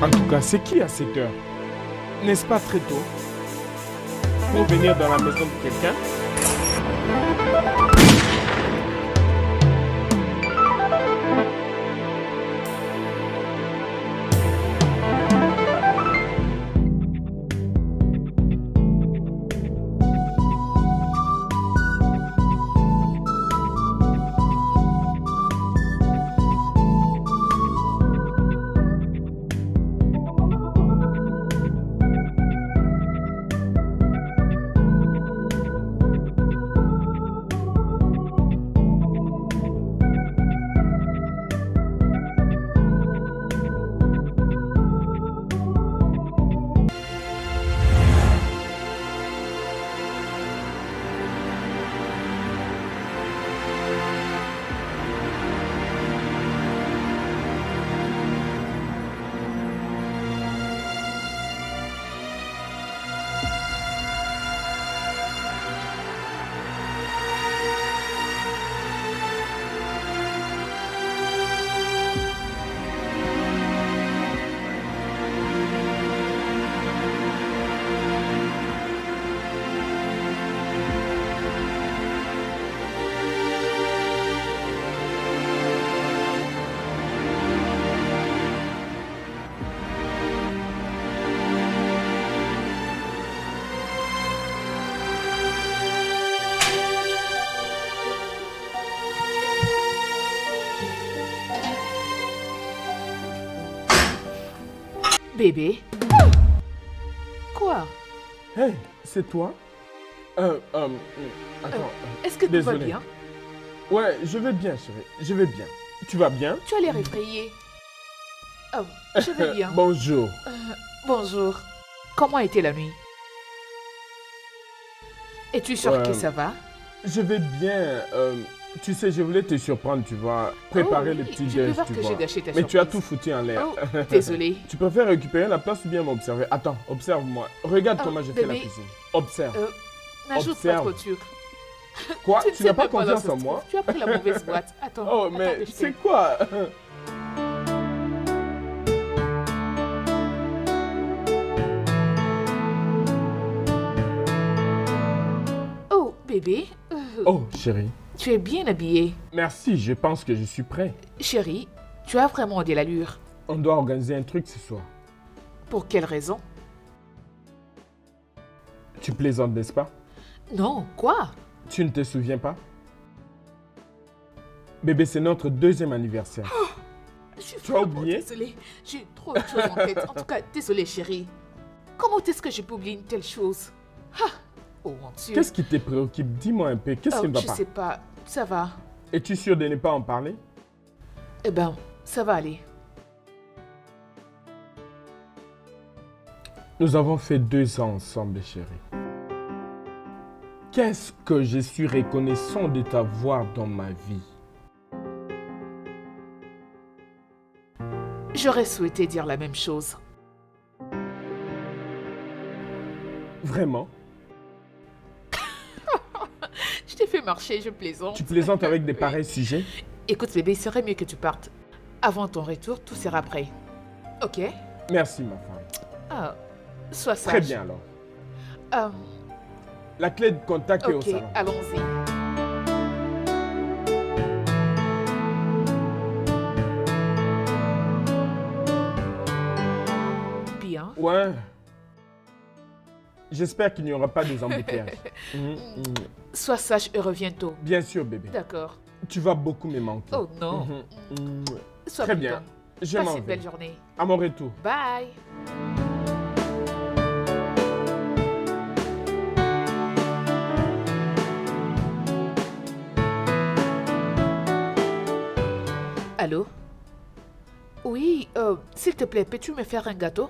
En tout cas, c'est qui à cette heure? N'est-ce pas très tôt pour venir dans la maison de quelqu'un? Bébé? Quoi? Hey, c'est toi? Attends. Est-ce que tout va désolé. bien? Ouais, je vais bien, chérie. Je vais bien. Tu vas bien? Tu as l'air effrayé. Oh, je vais bien. Bonjour. Bonjour. Comment était la nuit? Es-tu sûr que ça va? Je vais bien. Tu sais, je voulais te surprendre, tu vois. Préparer le petit Je peux déj, voir tu que vois. j'ai gâché ta Mais tu as surprise. tout foutu en l'air. Oh, désolé. Tu préfères récupérer la place ou bien m'observer? Attends, observe-moi. Regarde Oh, comment je fais la bébé. cuisine. Observe. N'ajoute pas Observe. trop de sucre. Quoi? ne Tu n'as sais pas même dans confiance ce en moi? truc. Tu as pris la mauvaise boîte. Attends. Oh, attends mais que je c'est t'aide. quoi? Oh, bébé. Oh, chérie. Tu es bien habillé. Merci, je pense que je suis prêt. Chérie, tu as vraiment de l'allure. On doit organiser un truc ce soir. Pour quelle raison? Tu plaisantes, n'est-ce pas? Non, quoi? Tu ne te souviens pas? Bébé, c'est notre 2e anniversaire. Je suis Tu as vraiment oublié? désolée. J'ai trop de choses en tête. En tout cas, désolée, chérie. Comment est-ce que je peux oublier une telle chose? Ah! Oh mon Dieu. Qu'est-ce qui te préoccupe? Dis-moi un peu, qu'est-ce qui ne va Je pas? sais pas. Ça va. Es-tu sûr de ne pas en parler? Eh ben, ça va aller. Nous avons fait 2 ans ensemble, chérie. Qu'est-ce que je suis reconnaissant de t'avoir dans ma vie? J'aurais souhaité dire la même chose. Vraiment? Je t'ai fait marcher, je plaisante. Tu plaisantes avec des Oui. pareils sujets? Écoute, bébé, il serait mieux que tu partes. Avant ton retour, tout sera prêt. Ok? Merci, ma femme. Ah, sois sage. Très bien, alors. Euh, La clé de contact est au ok, salon. allons-y. Bien. Ouais. J'espère qu'il n'y aura pas des embouteillages. Sois sage et reviens tôt. Bien sûr, bébé. D'accord. Tu vas beaucoup me manquer. Oh non. Sois Très prudent. bien. Je Passe m'en une vais. belle journée. À mon retour. Bye. Allô? Oui, s'il te plaît, peux-tu me faire un gâteau?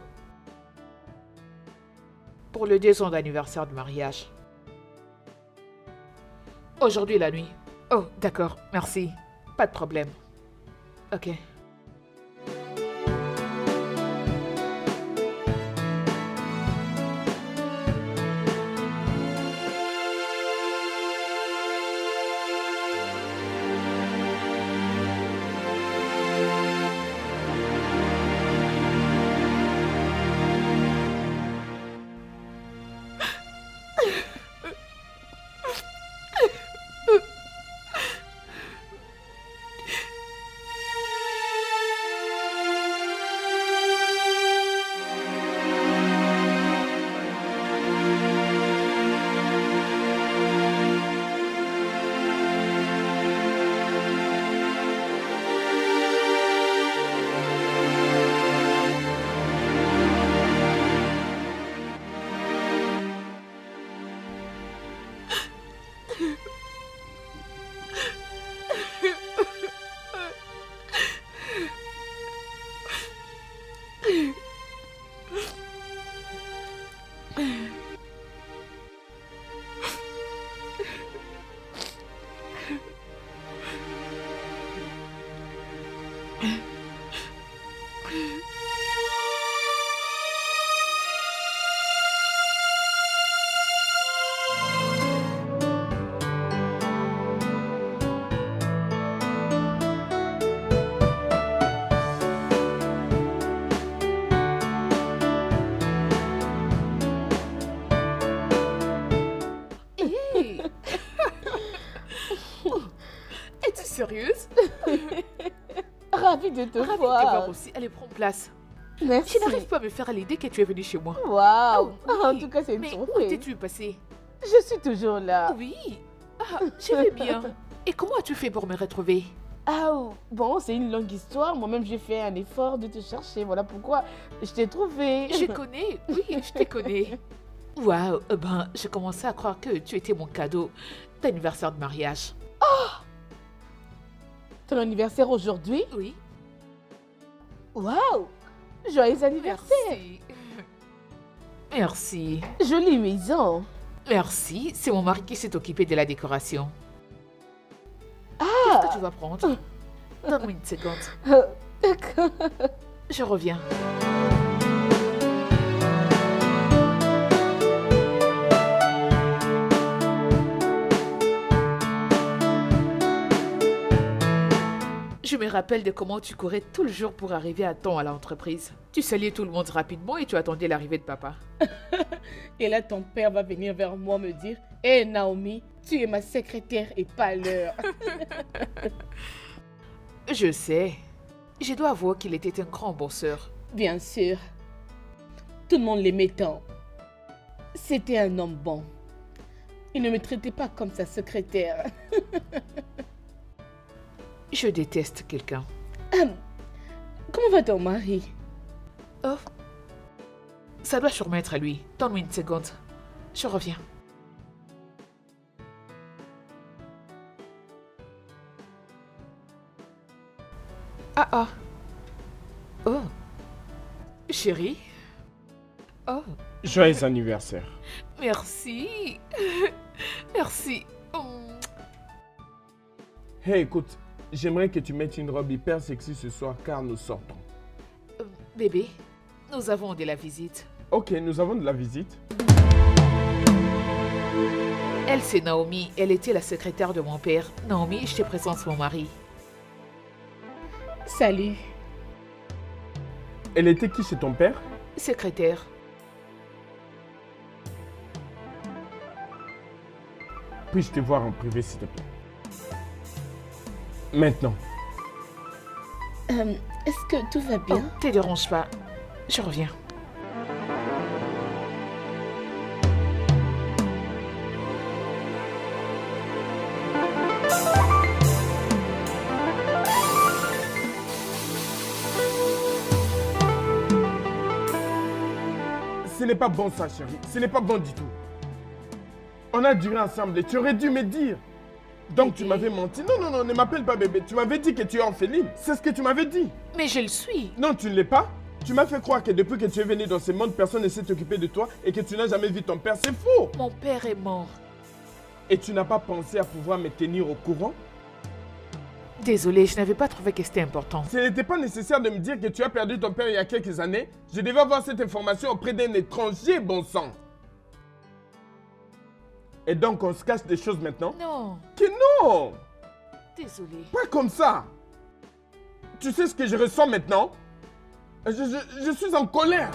Pour le 2 ans d'anniversaire du mariage. Aujourd'hui la nuit. Oh, d'accord, merci. Pas de problème. Ok. Hey! Es-tu sérieuse? Ravie de te Ravie de te voir voir. aussi. Allez, prends place. Merci. Je n'arrive pas à me faire à l'idée que tu es venue chez moi. Waouh. Oh, En oui. tout cas, c'est une Mais où surprise. étais-tu passée? Je suis toujours là. Oui. Ah, je vais bien. Et comment as-tu fait pour me retrouver? Ah, bon, c'est une longue histoire. Moi-même, j'ai fait un effort de te chercher. Voilà pourquoi je t'ai trouvé. Je connais. Oui, je te connais. Waouh. Ben, je commençais à croire que tu étais mon cadeau d'anniversaire de mariage. Ton anniversaire aujourd'hui? Oui. Waouh. Joyeux anniversaire. Merci. Merci. Jolie maison. Merci. C'est mon mari qui s'est occupé de la décoration. Ah. Qu'est-ce que tu vas prendre? Donne-moi une seconde. Je reviens. Je me rappelle de comment tu courais tout le jour pour arriver à temps à l'entreprise. Tu saluais tout le monde rapidement et tu attendais l'arrivée de papa. Et là, ton père va venir vers moi me dire: Hé Naomi, tu es ma secrétaire et pas l'heure. Je sais. Je dois avouer qu'il était un grand bosseur. Bien sûr. Tout le monde l'aimait tant. C'était un homme bon. Il ne me traitait pas comme sa secrétaire. Je déteste quelqu'un. Comment va ton mari? Oh. Ça doit sûrement être à lui. Donne-moi une seconde. Je reviens. Ah ah. Oh. Chérie. Oh. Joyeux anniversaire. Merci. Merci. Hey, écoute, j'aimerais que tu mettes une robe hyper sexy ce soir car nous sortons. Bébé, nous avons de la visite. Ok, nous avons de la visite. Elle, c'est Naomi. Elle était la secrétaire de mon père. Naomi, je te présente mon mari. Salut. Elle était qui chez ton père? Secrétaire. Puis-je te voir en privé, s'il te plaît? Maintenant. Est-ce que tout va Oh, bien? te dérange pas. Je reviens. Ce n'est pas bon ça, chérie. Ce n'est pas bon du tout. On a duré ensemble et tu aurais dû me dire. Donc tu m'avais menti. Non, non, non, ne m'appelle pas bébé. Tu m'avais dit que tu es orpheline. C'est ce que tu m'avais dit. Mais je le suis. Non, tu ne l'es pas. Tu m'as fait croire que depuis que tu es venu dans ce monde, personne ne s'est occupé de toi et que tu n'as jamais vu ton père. C'est faux. Mon père est mort. Et tu n'as pas pensé à pouvoir me tenir au courant? Désolée, je n'avais pas trouvé que c'était important. Ce n'était pas nécessaire de me dire que tu as perdu ton père il y a quelques années. Je devais avoir cette information auprès d'un étranger, bon sang. Et donc on se cache des choses maintenant? Non, Que non! désolée. Pas comme ça! Tu sais ce que je ressens maintenant? Je suis en colère!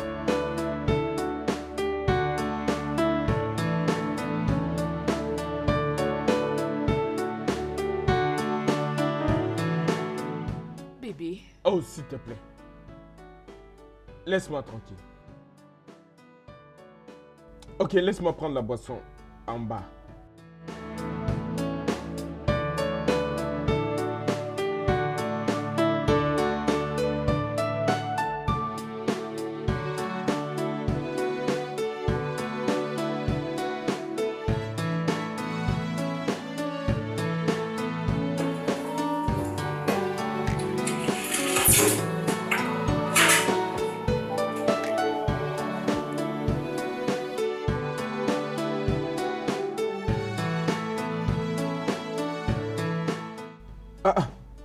Bébé, Oh, s'il te plaît. Laisse-moi tranquille. Ok, laisse-moi prendre la boisson en bas.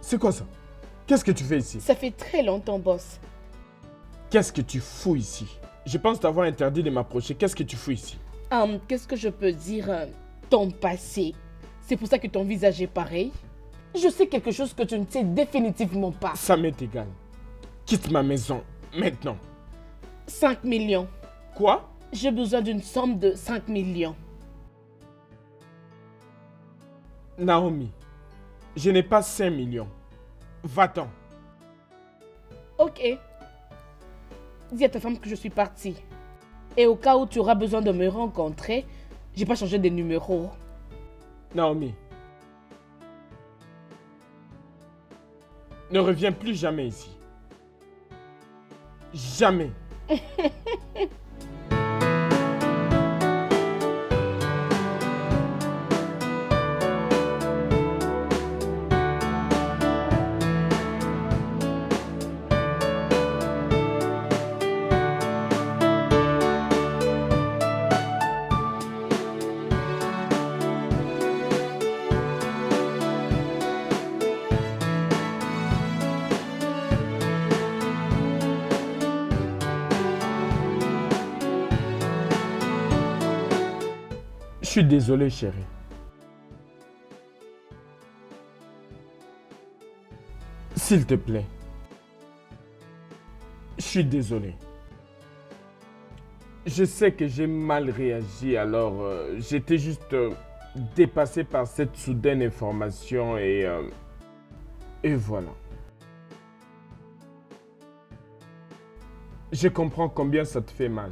C'est quoi ça? Qu'est-ce que tu fais ici? Ça fait très longtemps, boss. Qu'est-ce que tu fous ici? Je pense t'avoir interdit de m'approcher. Qu'est-ce que tu fous ici? Qu'est-ce que je peux dire? Ton passé. C'est pour ça que ton visage est pareil. Je sais quelque chose que tu ne sais définitivement pas. Ça m'est égal. Quitte ma maison, maintenant. 5 millions. Quoi? J'ai besoin d'une somme de 5 millions. Naomi, je n'ai pas 5 millions. Va-t'en. Ok. Dis à ta femme que je suis partie. Et au cas où tu auras besoin de me rencontrer, j'ai pas changé de numéro. Naomi, ne reviens plus jamais ici. Jamais. Je suis désolé, chérie. S'il te plaît. Je suis désolé. Je sais que j'ai mal réagi, alors j'étais juste dépassé par cette soudaine information et voilà. Je comprends combien ça te fait mal.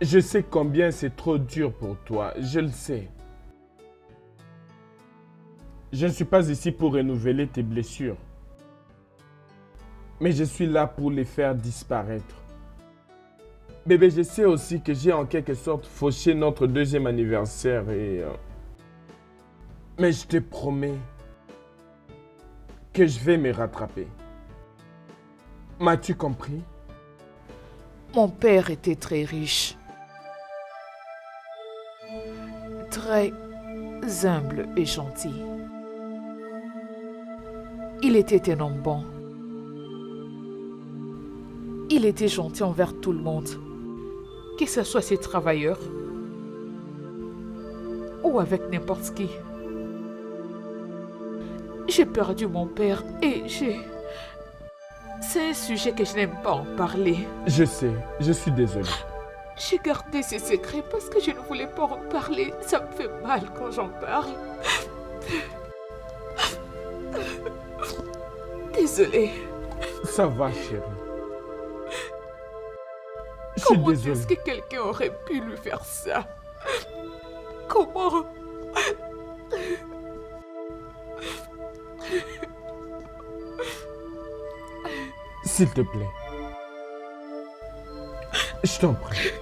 Je sais combien c'est trop dur pour toi, je le sais. Je ne suis pas ici pour renouveler tes blessures. Mais je suis là pour les faire disparaître. Bébé, je sais aussi que j'ai en quelque sorte fauché notre 2e anniversaire et... Mais je te promets que je vais me rattraper. M'as-tu compris? Mon père était très riche. Très humble et gentil. Il était un homme bon. Il était gentil envers tout le monde, que ce soit ses travailleurs ou avec n'importe qui. J'ai perdu mon père et c'est un sujet que je n'aime pas en parler. Je sais, je suis désolé. J'ai gardé ces secrets parce que je ne voulais pas en parler. Ça me fait mal quand j'en parle. Désolée. Ça va, chérie. Je suis Comment désolé. est-ce que quelqu'un aurait pu lui faire ça? Comment? S'il te plaît. Je t'en prie.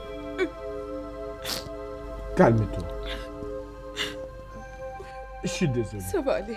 Calme-toi. Je suis désolé. Ça va aller.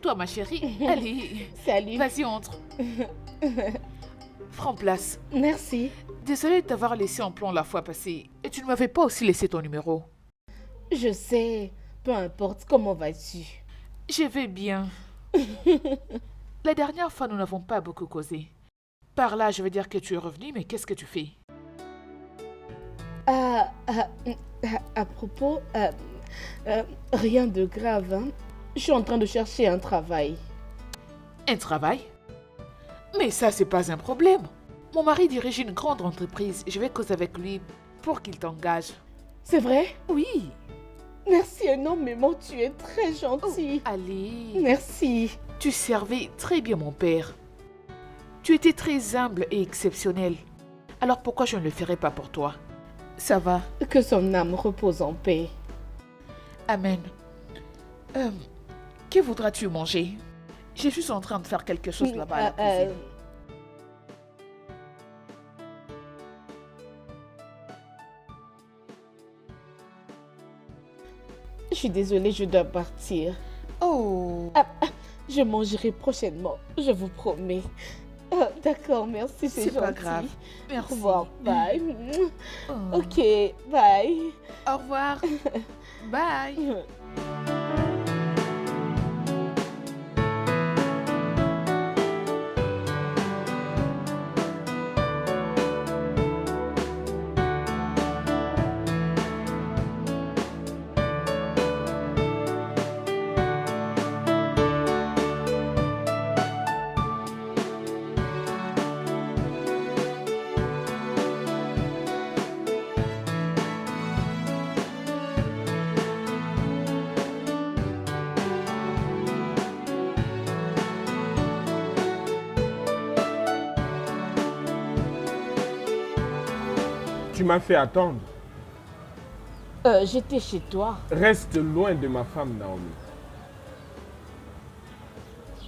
Calme-toi, ma chérie. Allez, Salut. vas-y, entre. Prends place. Merci. Désolée de t'avoir laissé en plan la fois passée. Et tu ne m'avais pas aussi laissé ton numéro. Je sais. Peu importe. Comment vas-tu? Je vais bien. La dernière fois, nous n'avons pas beaucoup causé. Par là, je veux dire que tu es revenu, mais qu'est-ce que tu fais? À propos, rien de grave, hein. Je suis en train de chercher un travail. Un travail? Mais ça, c'est pas un problème. Mon mari dirige une grande entreprise. Je vais causer avec lui pour qu'il t'engage. C'est vrai? Oui. Merci énormément, tu es très gentil. Allez. Merci. Tu servais très bien mon père. Tu étais très humble et exceptionnel. Alors pourquoi je ne le ferais pas pour toi? Ça va. Que son âme repose en paix. Amen. Que voudras-tu manger? Je suis en train de faire quelque chose là-bas à la cuisine. Je suis désolée, je dois partir. Oh. Je mangerai prochainement, je vous promets. D'accord, merci, c'est gentil. pas grave. Merci. Au revoir, bye. Oh. Ok, bye. Au revoir. Bye. Tu m'as fait attendre. J'étais chez toi. Reste loin de ma femme, Naomi.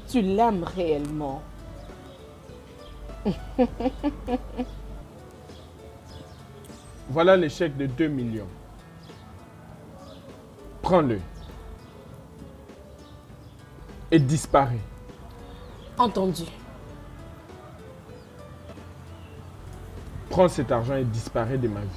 Tu l'aimes réellement. Voilà le chèque de 2 millions. Prends-le. Et disparais. Entendu. Prends cet argent et disparais de ma vue.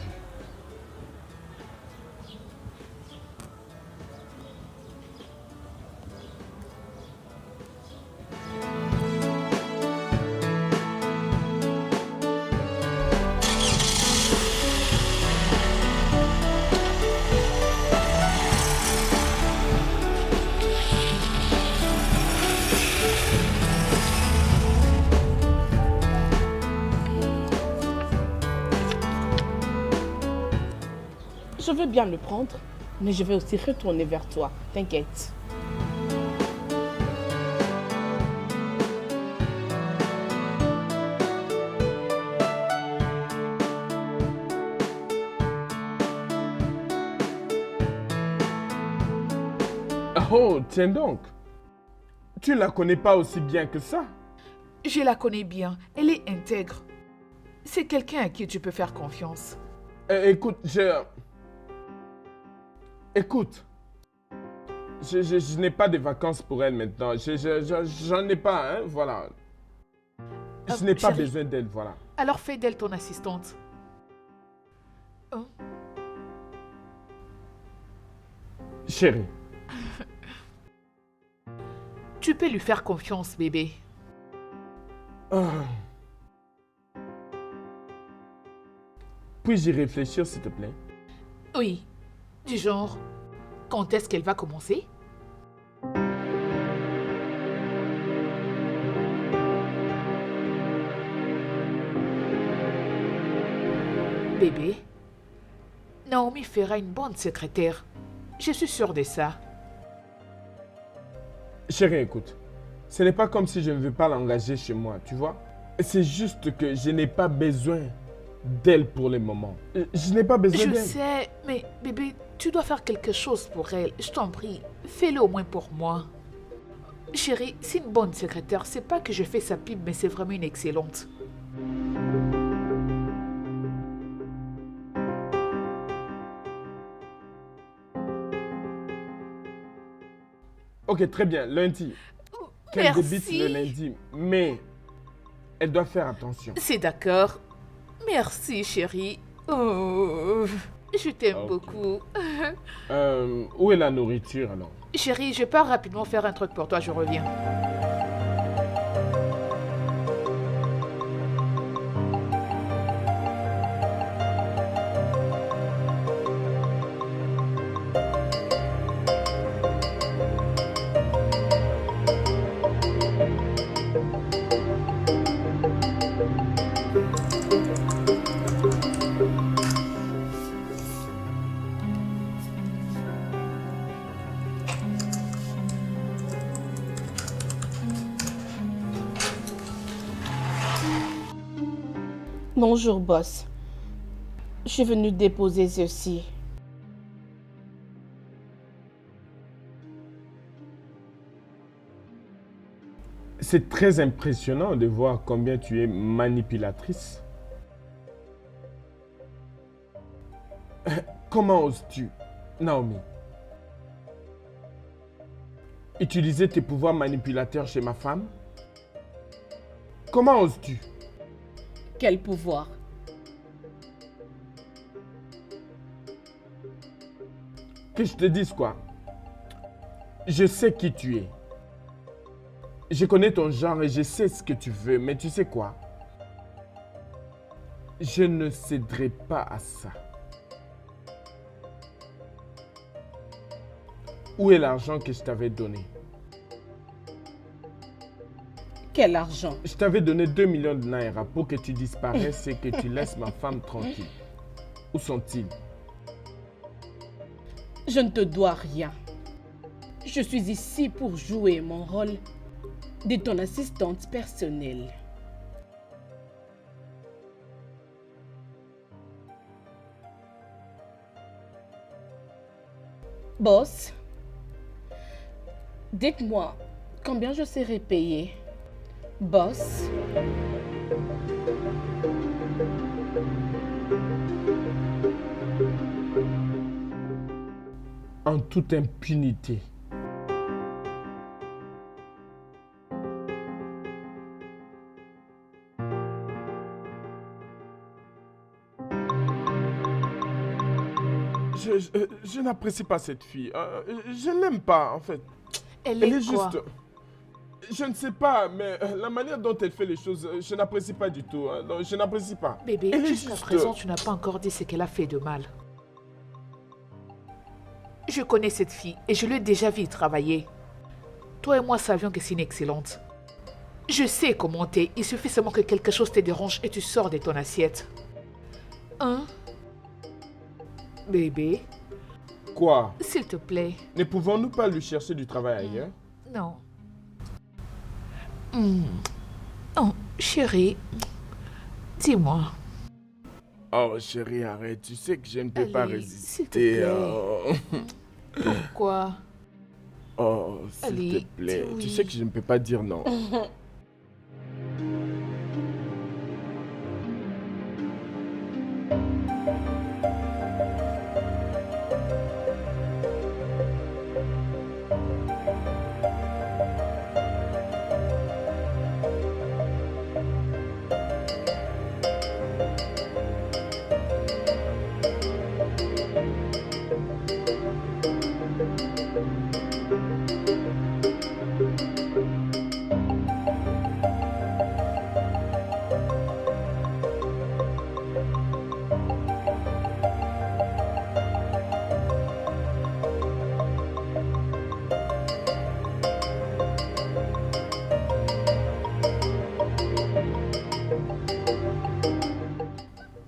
Je veux bien le prendre, mais je vais aussi retourner vers toi. T'inquiète. Oh, tiens donc. Tu la connais pas aussi bien que ça? Je la connais bien. Elle est intègre. C'est quelqu'un à qui tu peux faire confiance. Écoute, Écoute. Je n'ai pas de vacances pour elle maintenant. J'en ai pas, hein, voilà. Je n'ai pas chérie. besoin d'elle, voilà. Alors fais d'elle ton assistante. Hein? Chérie, Tu peux lui faire confiance, bébé. ah. Puis-je y réfléchir, s'il te plaît? Oui. Du genre, quand est-ce qu'elle va commencer? Bébé, Naomi fera une bonne secrétaire. Je suis sûre de ça. Chérie, écoute. Ce n'est pas comme si je ne veux pas l'engager chez moi, tu vois? C'est juste que je n'ai pas besoin d'elle pour le moment. Je n'ai pas besoin Je d'elle. sais, mais bébé, tu dois faire quelque chose pour elle. Je t'en prie, fais-le au moins pour moi. Chérie, c'est une bonne secrétaire. C'est pas que je fais sa pub, mais c'est vraiment une excellente. Ok, très bien, lundi. qu'elle débite Merci. le lundi, mais elle doit faire attention. C'est d'accord. Merci, chérie. Oh, je t'aime Ok. beaucoup. Où est la nourriture alors? Chérie, je pars rapidement faire un truc pour toi, je reviens. Bonjour, boss. Je suis venue déposer ceci. C'est très impressionnant de voir combien tu es manipulatrice. Comment oses-tu, Naomi, utiliser tes pouvoirs manipulateurs chez ma femme? Comment oses-tu? Quel pouvoir? Que je te dise quoi? Je sais qui tu es. Je connais ton genre et je sais ce que tu veux, mais tu sais quoi? Je ne céderai pas à ça. Où est l'argent que je t'avais donné? Quel argent? Je t'avais donné 2 millions de naira pour que tu disparaisses et que tu laisses ma femme tranquille. Où sont-ils? Je ne te dois rien. Je suis ici pour jouer mon rôle de ton assistante personnelle. Boss, dites-moi combien je serai payé. Boss, En toute impunité. Je n'apprécie pas cette fille. Je ne l'aime pas, en fait. Elle Elle est est quoi? juste... Je ne sais pas, mais la manière dont elle fait les choses, je n'apprécie pas du tout. Hein. Non, je n'apprécie pas. Bébé, Elle est jusqu'à juste... présent, tu n'as pas encore dit ce qu'elle a fait de mal. Je connais cette fille et je l'ai déjà vue travailler. Toi et moi savions que c'est une excellente. Je sais comment t'es. Il suffit seulement que quelque chose te dérange et tu sors de ton assiette. Hein? Bébé, Quoi? s'il te plaît. Ne pouvons-nous pas lui chercher du travail ailleurs? Non. Oh, chérie, dis-moi. Oh, chérie, arrête. Tu sais que je ne peux pas Allez, résister. s'il te plaît. Oh, Pourquoi? oh, s'il Allez, te plaît. dis oui. Tu sais que je ne peux pas dire non.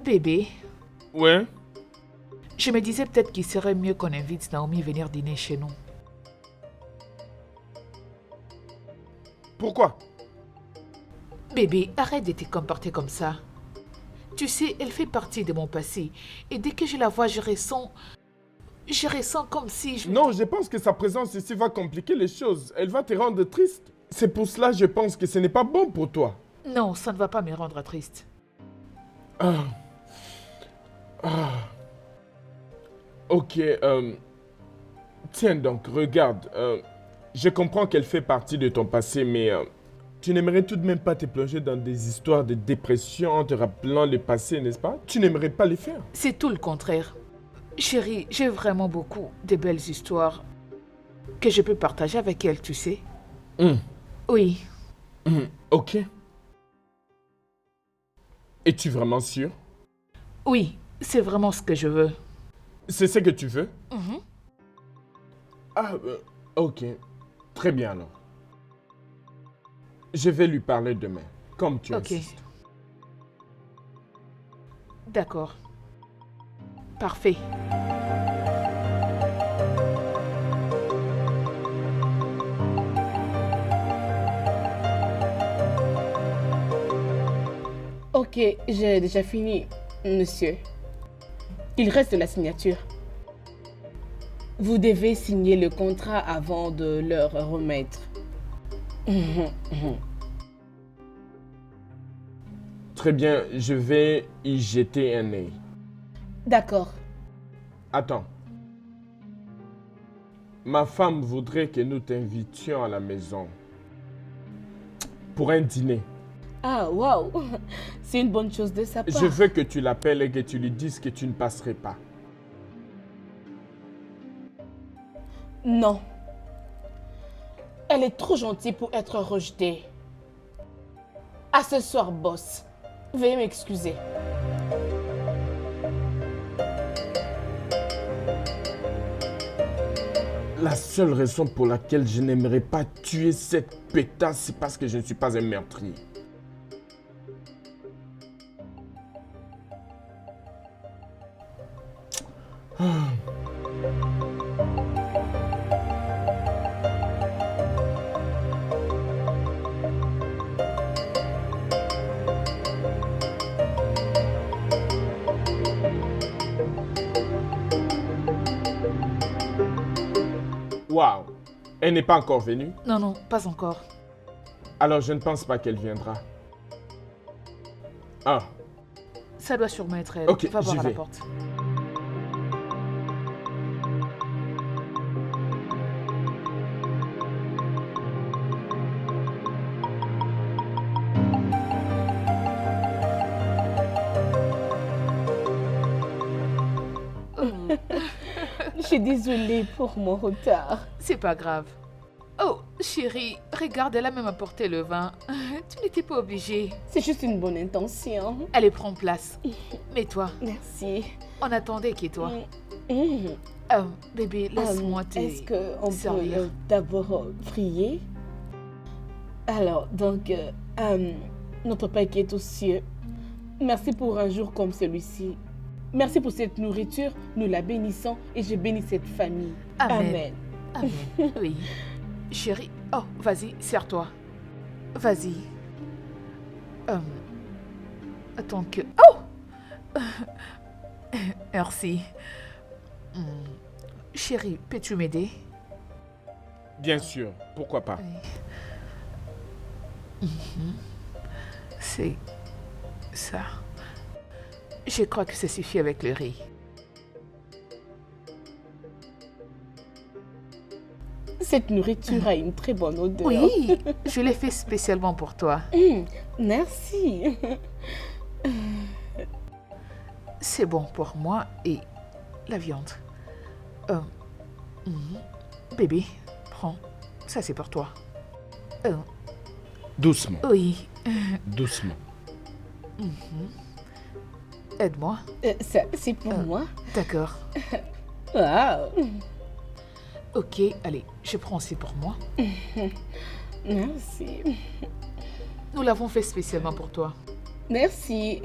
Bébé, Ouais? je me disais peut-être qu'il serait mieux qu'on invite Naomi à venir dîner chez nous. Pourquoi? Bébé, arrête de te comporter comme ça. Tu sais, elle fait partie de mon passé. Et dès que je la vois, je ressens comme si je... Non, je pense que sa présence ici va compliquer les choses. Elle va te rendre triste. C'est pour cela que je pense que ce n'est pas bon pour toi. Non, ça ne va pas me rendre triste. Ok, tiens donc, regarde. Je comprends qu'elle fait partie de ton passé, mais tu n'aimerais tout de même pas te plonger dans des histoires de dépression en te rappelant le passé, n'est-ce pas? Tu n'aimerais pas les faire. C'est tout le contraire. Chérie, j'ai vraiment beaucoup de belles histoires que je peux partager avec elle, tu sais. Oui. Ok. Es-tu vraiment sûr? Oui, c'est vraiment ce que je veux. C'est ce que tu veux? Ah, ok. Très bien alors. Je vais lui parler demain, comme tu Ok. insistes. D'accord. Parfait. Ok, j'ai déjà fini, monsieur. Il reste la signature. Vous devez signer le contrat avant de leur remettre. Très bien, je vais y jeter un œil. D'accord. Attends. Ma femme voudrait que nous t'invitions à la maison pour un dîner. Ah, waouh. C'est une bonne chose de sa part. Je veux que tu l'appelles et que tu lui dises que tu ne passerais pas. Non. Elle est trop gentille pour être rejetée. À ce soir, boss. Veuillez m'excuser. La seule raison pour laquelle je n'aimerais pas tuer cette pétasse, c'est parce que je ne suis pas un meurtrier. Waouh! Elle n'est pas encore venue? Non, non, pas encore. Alors je ne pense pas qu'elle viendra. Ah, Ça doit sûrement être elle. Ok, Va voir j'y à la vais. porte. Je suis désolée pour mon retard. C'est pas grave. Oh, chérie, regarde, elle a même apporté le vin. Tu n'étais pas obligée. C'est juste une bonne intention. Allez, prends place. Mets-toi. Merci. On attendait qui est toi. Mhm. Bébé, laisse-moi te Est-ce qu'on peut servir. d'abord prier? Alors, donc, notre Père qui est aux cieux, merci pour un jour comme celui-ci. Merci pour cette nourriture, nous la bénissons et je bénis cette famille. Amen. Amen. Oui. Chérie, oh, vas-y, serre-toi. Vas-y. Attends que... Oh! Merci. Chérie, peux-tu m'aider? bien sûr, pourquoi pas. C'est ça. Je crois que ça suffit avec le riz. Cette nourriture a une très bonne odeur. Oui, je l'ai fait spécialement pour toi. Merci. C'est bon pour moi et la viande. Bébé, prends. Ça, c'est pour toi. Doucement, Oui, doucement. aide-moi. Ça, c'est pour moi. D'accord. Wow. Ok, allez, je prends aussi pour moi. Merci. Nous l'avons fait spécialement pour toi. Merci.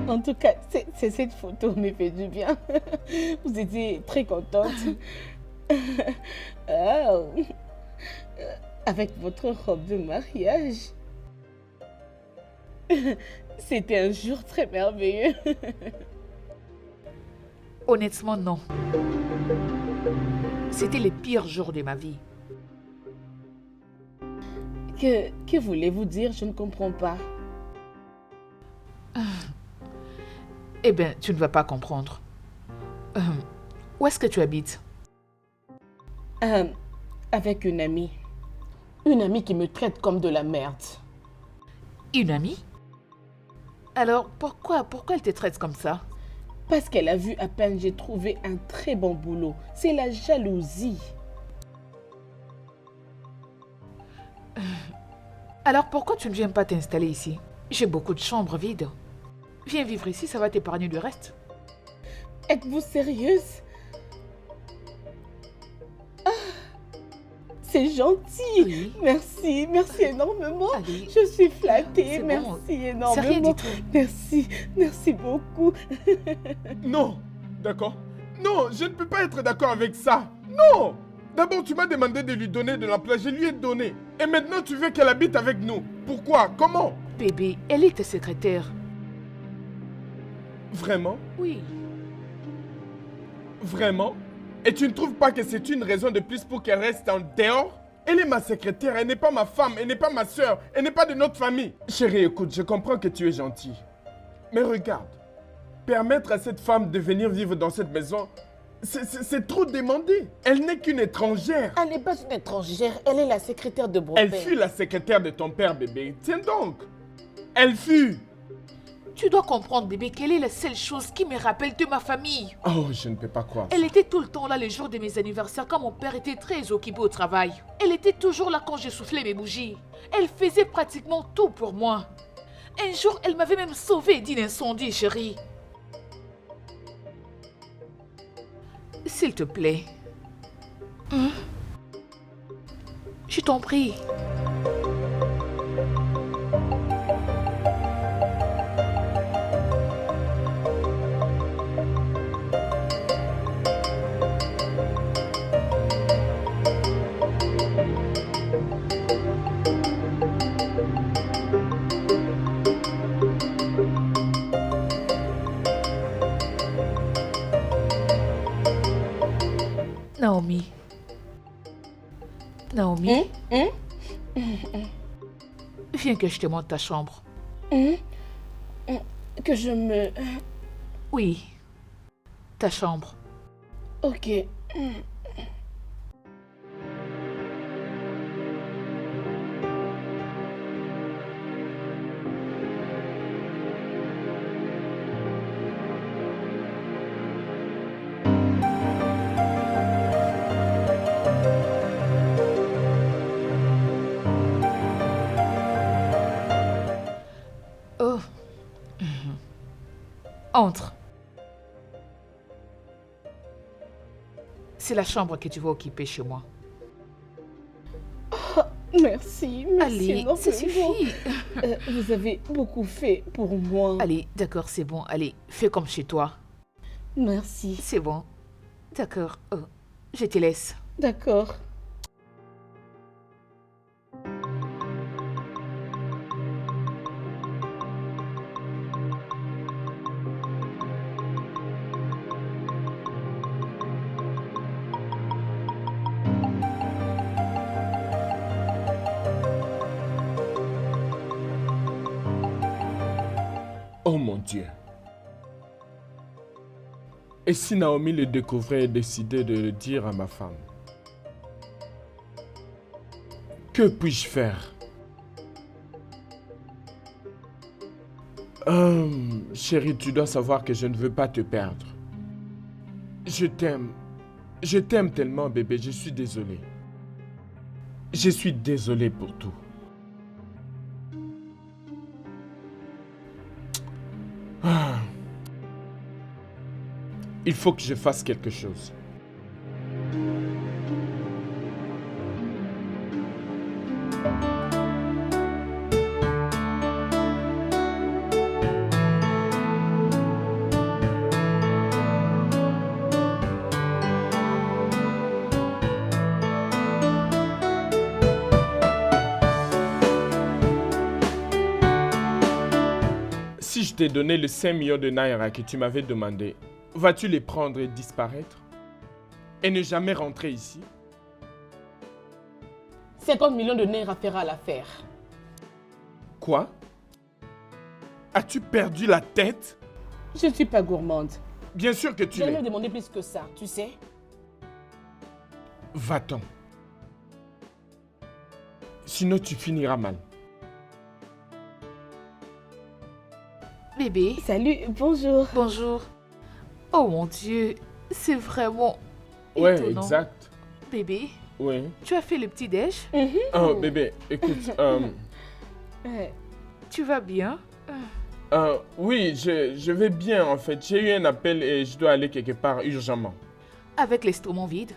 En tout cas, cette photo me fait du bien. Vous étiez très contente. Oh. Avec votre robe de mariage. C'était un jour très merveilleux. Honnêtement, non. C'était les pires jours de ma vie. Que voulez-vous dire? Je ne comprends pas. Eh bien, tu ne vas pas comprendre. Où est-ce que tu habites? Avec une amie. Une amie qui me traite comme de la merde. Une amie? Alors, pourquoi elle te traite comme ça? Parce qu'elle a vu à peine j'ai trouvé un très bon boulot. C'est la jalousie. Alors, pourquoi tu ne viens pas t'installer ici? J'ai beaucoup de chambres vides. Viens vivre ici, ça va t'épargner du reste. Êtes-vous sérieuse? C'est gentil. Oui. Merci énormément. Allez. Je suis flattée. C'est Merci bon. énormément. C'est rien du tout. Merci beaucoup. Non, d'accord? Non, je ne peux pas être d'accord avec ça. Non! D'abord, tu m'as demandé de lui donner de l'emploi, je lui ai donné. Et maintenant, tu veux qu'elle habite avec nous. Pourquoi? Comment? Bébé, elle est ta secrétaire. Vraiment? Oui. Vraiment? Et tu ne trouves pas que c'est une raison de plus pour qu'elle reste en dehors? Elle est ma secrétaire, elle n'est pas ma femme, elle n'est pas ma soeur, elle n'est pas de notre famille. Chérie, écoute, je comprends que tu es gentil. Mais regarde, permettre à cette femme de venir vivre dans cette maison, c'est trop demandé. Elle n'est qu'une étrangère. Elle n'est pas une étrangère. Elle est la secrétaire de mon Elle père. fut la secrétaire de ton père, bébé. Tiens donc. Elle fut. Tu dois comprendre, bébé, quelle est la seule chose qui me rappelle de ma famille. Oh, je ne peux pas croire. Elle était tout le temps là les jours de mes anniversaires quand mon père était très occupé au travail. Elle était toujours là quand je soufflais mes bougies. Elle faisait pratiquement tout pour moi. Un jour, elle m'avait même sauvée d'un incendie, chérie. S'il te plaît. Je t'en prie. Naomi. Naomi, viens que je te montre ta chambre. Que je me... Oui, ta chambre. Ok. Oh. Entre. C'est la chambre que tu vas occuper chez moi. Merci Allez, énormément. ça suffit. Vous avez beaucoup fait pour moi. Allez, d'accord, c'est bon. Allez, fais comme chez toi. Merci. C'est bon. D'accord. Oh, je te laisse. D'accord. Oh mon Dieu. Et si Naomi le découvrait et décidait de le dire à ma femme? Que puis-je faire? Chérie, tu dois savoir que je ne veux pas te perdre. Je t'aime. Je t'aime tellement, bébé. Je suis désolé. Je suis désolé pour tout. Il faut que je fasse quelque chose. Si je t'ai donné les 5 millions de Naira que tu m'avais demandé, vas-tu les prendre et disparaître? Et ne jamais rentrer ici? 50 millions de Naira fera l'affaire. Quoi? As-tu perdu la tête? Je ne suis pas gourmande. Bien sûr que tu J'allais l'es. me demander plus que ça, tu sais. Va-t'en. Sinon, tu finiras mal. Bébé, Salut, bonjour. bonjour. Oh mon Dieu, c'est vraiment Ouais, étonnant. exact. Bébé, Oui. tu as fait le petit-déj? Oh, bébé, écoute. Tu vas bien? Oui, je vais bien en fait. J'ai eu un appel et je dois aller quelque part urgemment. Avec l'estomac vide?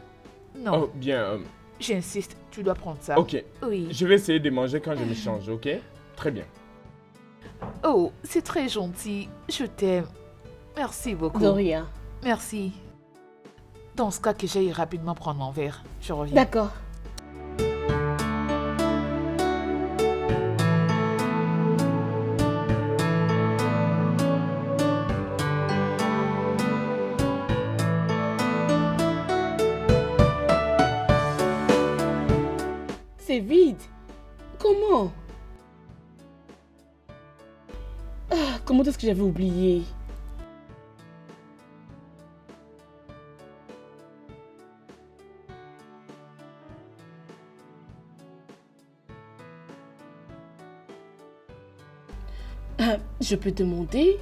Non, Oh, bien. j'insiste, tu dois prendre ça. Ok. Oui. Je vais essayer de manger quand je me change, ok? Très bien. Oh, c'est très gentil. Je t'aime. Merci beaucoup. De rien. Merci. Dans ce cas que j'aille rapidement prendre mon verre. Je reviens. D'accord. C'est vide. Comment? Comment est-ce que j'avais oublié? Je peux demander?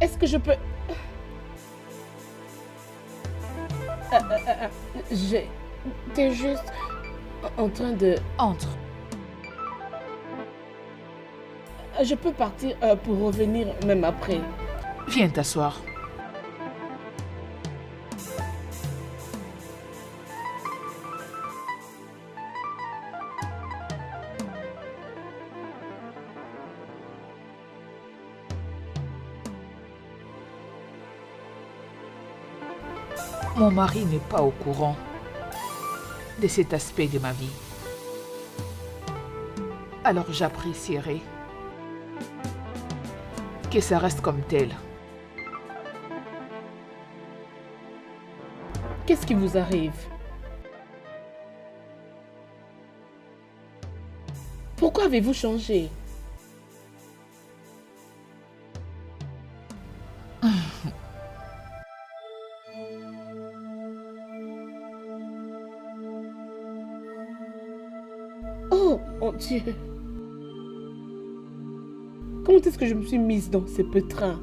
Est-ce que je peux... J'étais juste en train de... Entre. Je peux partir pour revenir même après. Viens t'asseoir. Mon mari n'est pas au courant de cet aspect de ma vie. Alors j'apprécierais que ça reste comme tel. Qu'est-ce qui vous arrive? Pourquoi avez-vous changé? Oh mon Dieu! Comment est-ce que je me suis mise dans ce pétrin?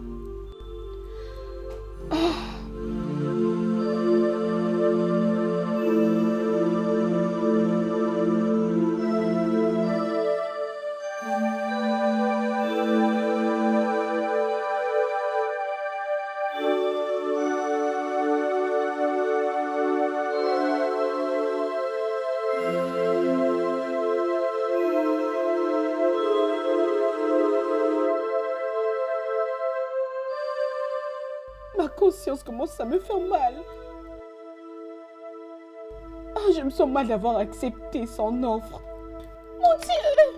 Ma conscience commence à me faire mal. Ah, je me sens mal d'avoir accepté son offre. Mon Dieu!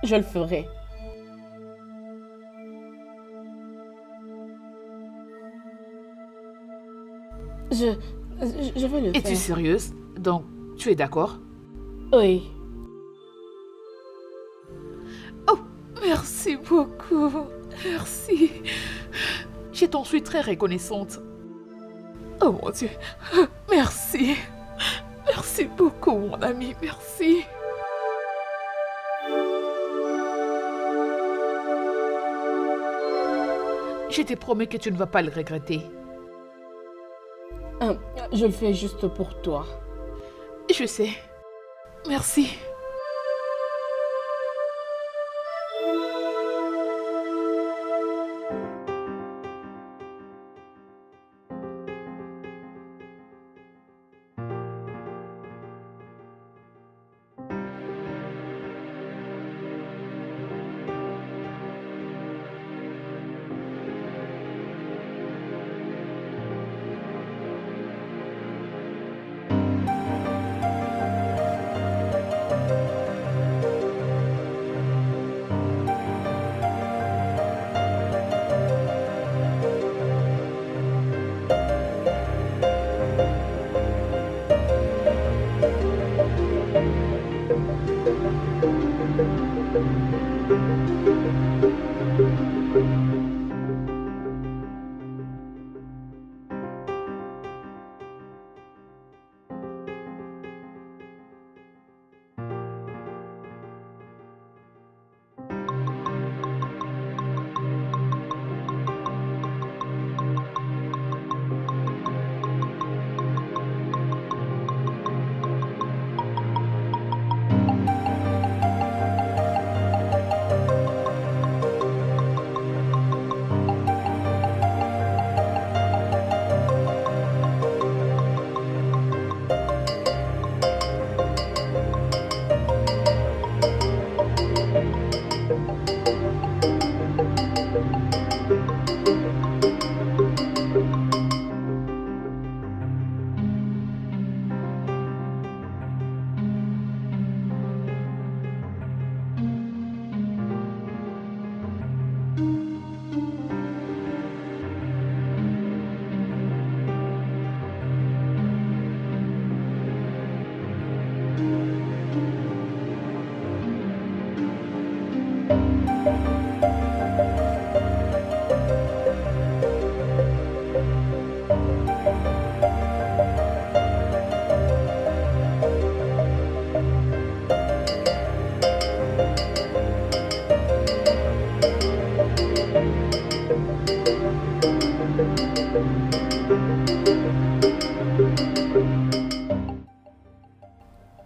Je le ferai. Je vais le Es-tu faire. sérieuse? Donc, tu es d'accord? Oui. Oh, merci beaucoup. Merci. Je t'en suis très reconnaissante. Oh mon Dieu. Merci. Merci beaucoup, mon ami. Merci. Je te promets que tu ne vas pas le regretter. Je le fais juste pour toi. Je sais. Merci.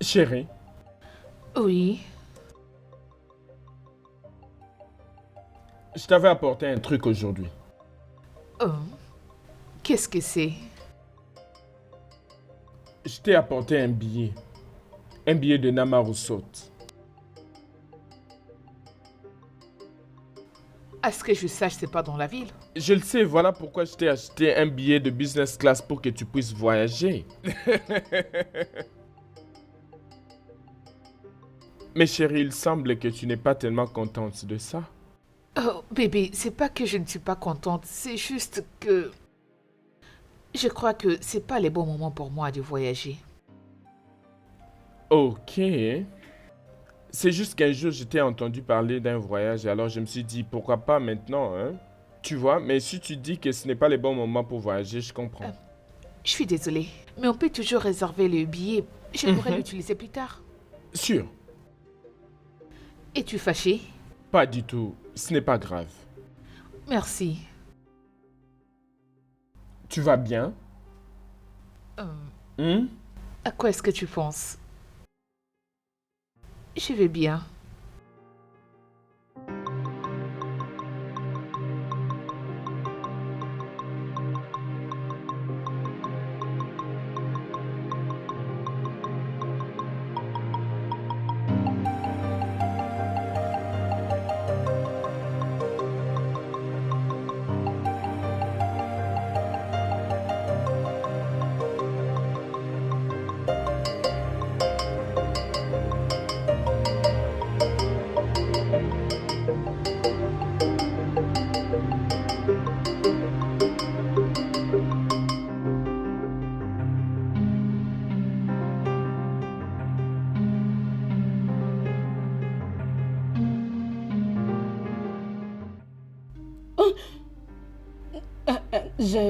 Chérie, Oui. je t'avais apporté un truc aujourd'hui. Oh. Qu'est-ce que c'est? Je t'ai apporté un billet. Un billet de Namarusot. À ce que je sache, c'est pas dans la ville. Je le sais, voilà pourquoi je t'ai acheté un billet de business class pour que tu puisses voyager. Mais chérie, il semble que tu n'es pas tellement contente de ça. Oh, bébé, c'est pas que je ne suis pas contente, c'est juste que je crois que c'est pas les bons moments pour moi de voyager. Ok. C'est juste qu'un jour, je t'ai entendu parler d'un voyage, alors je me suis dit, pourquoi pas maintenant, hein? Tu vois, mais si tu dis que ce n'est pas les bons moments pour voyager, je comprends. Je suis désolée, mais on peut toujours réserver le billet. Je pourrais l'utiliser plus tard. Sûr, Es-tu fâché? pas du tout. Ce n'est pas grave. Merci. Tu vas bien? Hmm? À quoi est-ce que tu penses? Je vais bien.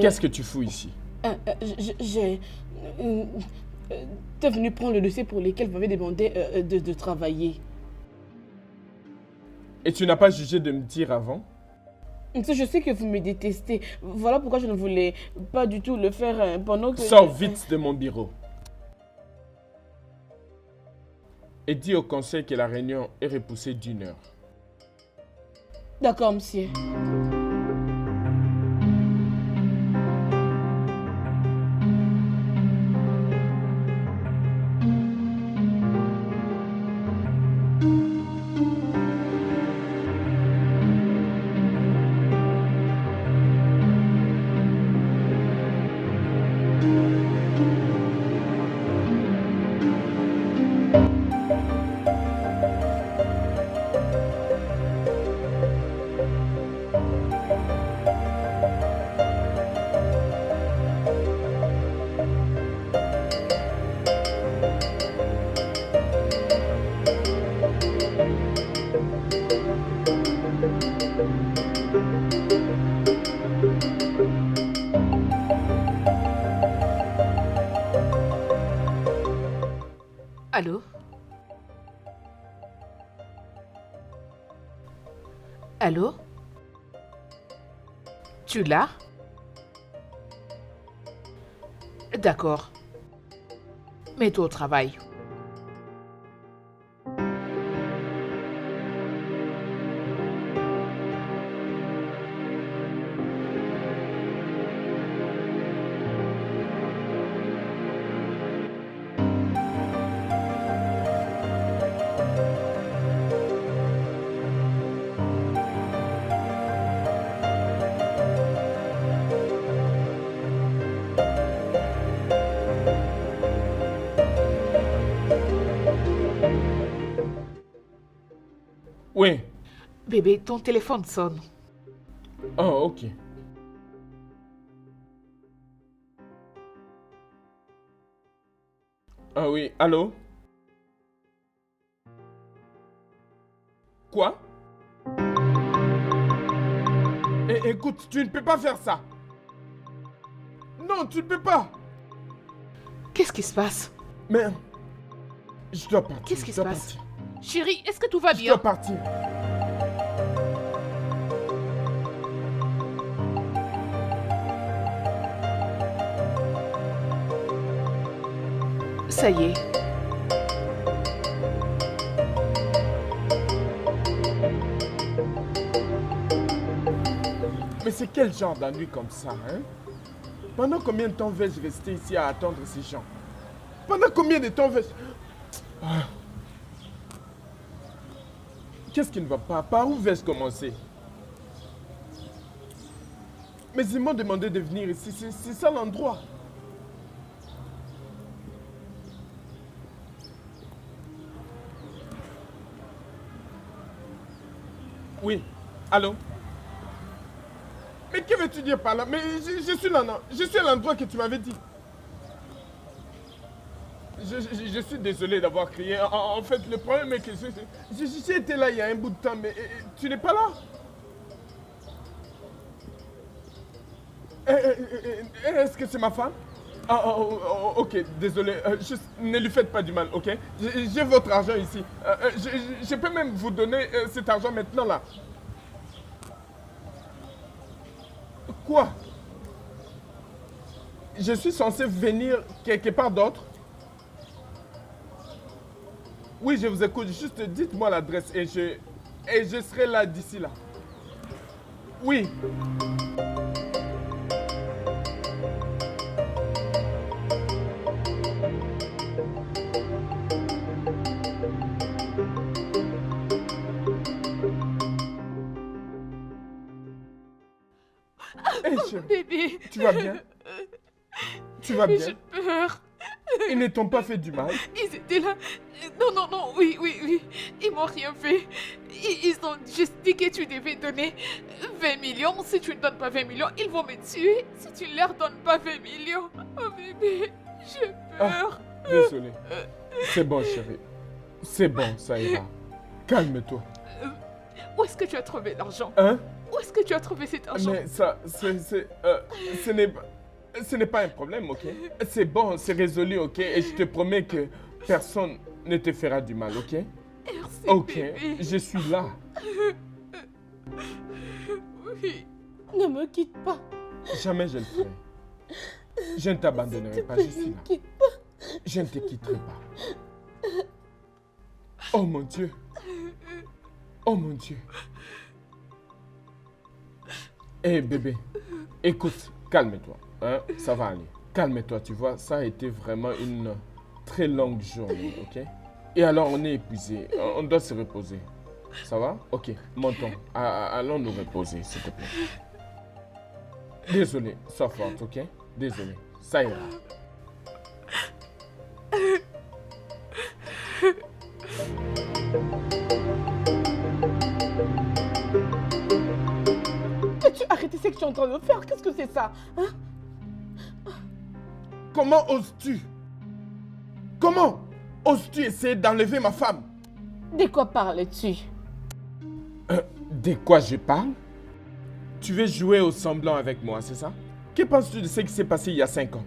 Qu'est-ce que tu fous ici? J'ai... T'es venu prendre le dossier pour lequel vous m'avez demandé de travailler. Et tu n'as pas jugé de me dire avant? Je sais que vous me détestez. Voilà pourquoi je ne voulais pas du tout le faire pendant que... Sors vite de mon bureau. Et dis au conseil que la réunion est repoussée d'1 heure. D'accord, monsieur. Allô? Allô? Tu l'as? D'accord. Mets-toi au travail. Oui. Bébé, ton téléphone sonne. Oh, ok. Ah oui, allô? Quoi? Écoute, tu ne peux pas faire ça. Non, tu ne peux pas. Qu'est-ce qui se passe? Mais je dois partir. Qu'est-ce qui je se dois passe? partir. Chérie, est-ce que tout va Je bien? dois partir. Ça y est. Mais c'est quel genre d'ennui comme ça, hein? Pendant combien de temps vais-je rester ici à attendre ces gens? Pendant combien de temps vais-je... Ah. Qu'est-ce qui ne va pas? Par où vais-je commencer? Mais ils m'ont demandé de venir ici, c'est ça l'endroit. Oui, allô? Mais que veux-tu dire par là? Mais je suis là, non? Je suis à l'endroit que tu m'avais dit. Je suis désolé d'avoir crié. En fait, le problème est que j'ai été là il y a un bout de temps, mais tu n'es pas là. Est-ce que c'est ma femme? Ok, désolé. Ne lui faites pas du mal, ok? J'ai votre argent ici. Je peux même vous donner cet argent maintenant là. Quoi? Je suis censé venir quelque part d'autre? Oui, je vous écoute. Juste dites-moi l'adresse et je serai là d'ici là. Oui. Hey, chérie, Bébé. tu vas bien? Tu vas bien? J'ai peur. Ils ne t'ont pas fait du mal? Ils étaient là. Non, oui. Ils m'ont rien fait. Ils ont juste dit que tu devais donner 20 millions. Si tu ne donnes pas 20 millions, ils vont me tuer. Si tu ne leur donnes pas 20 millions. Oh bébé, j'ai peur. Désolé. C'est bon, chérie. C'est bon, ça ira. Calme-toi. Où est-ce que tu as trouvé l'argent? Hein? Où est-ce que tu as trouvé cet argent? Mais ça, ce n'est pas un problème, ok? C'est bon, c'est résolu, ok? Et je te promets que personne ne te fera du mal, ok? Merci, Ok, bébé. je suis là. Oui. Ne me quitte pas. Jamais je le ferai. Je ne t'abandonnerai pas, je suis là. Quitte pas. Je ne te quitterai pas. Oh mon Dieu. Oh mon Dieu. Hé bébé, écoute, calme-toi. Hein? Ça va aller. Calme-toi, tu vois, ça a été vraiment une très longue journée, ok? Et alors on est épuisé, on doit se reposer. Ça va? Ok, montons. Allons nous reposer, s'il te plaît. Désolé, sois forte, ok? Désolé, ça ira. Peux-tu arrêter ce que tu es en train de faire? Qu'est-ce que c'est ça? Hein? Comment oses-tu? Comment oses-tu essayer d'enlever ma femme? De quoi parles-tu? De quoi je parle? Tu veux jouer au semblant avec moi, c'est ça? Que penses-tu de ce qui s'est passé il y a 5 ans?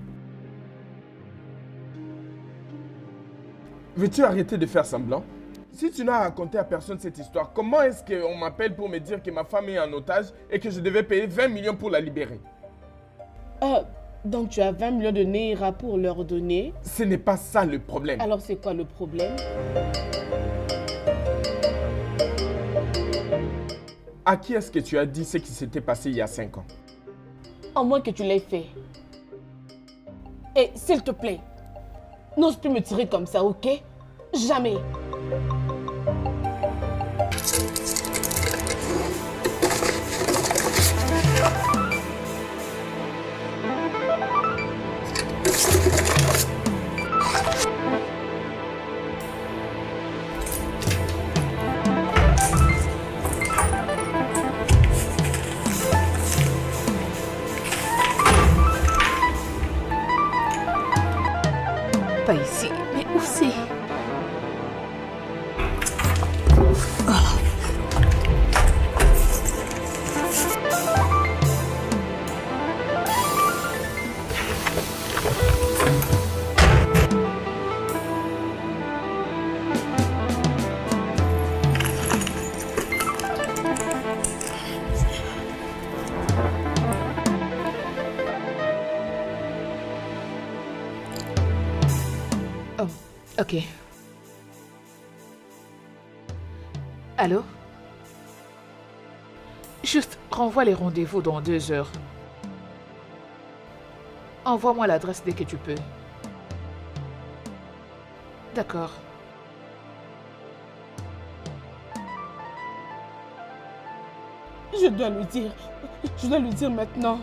Veux-tu arrêter de faire semblant? Si tu n'as raconté à personne cette histoire, comment est-ce qu'on m'appelle pour me dire que ma femme est en otage et que je devais payer 20 millions pour la libérer? Donc tu as 20 millions de Naira pour leur donner. Ce n'est pas ça le problème. Alors c'est quoi le problème? À qui est-ce que tu as dit ce qui s'était passé il y a 5 ans? À moins que tu l'aies fait. Et s'il te plaît, n'ose plus me tirer comme ça, ok? Jamais. Pas ici, mais où c'est? Ok. Allô? Juste, renvoie les rendez-vous dans 2 heures. Envoie-moi l'adresse dès que tu peux. D'accord. Je dois lui dire. Je dois lui dire maintenant.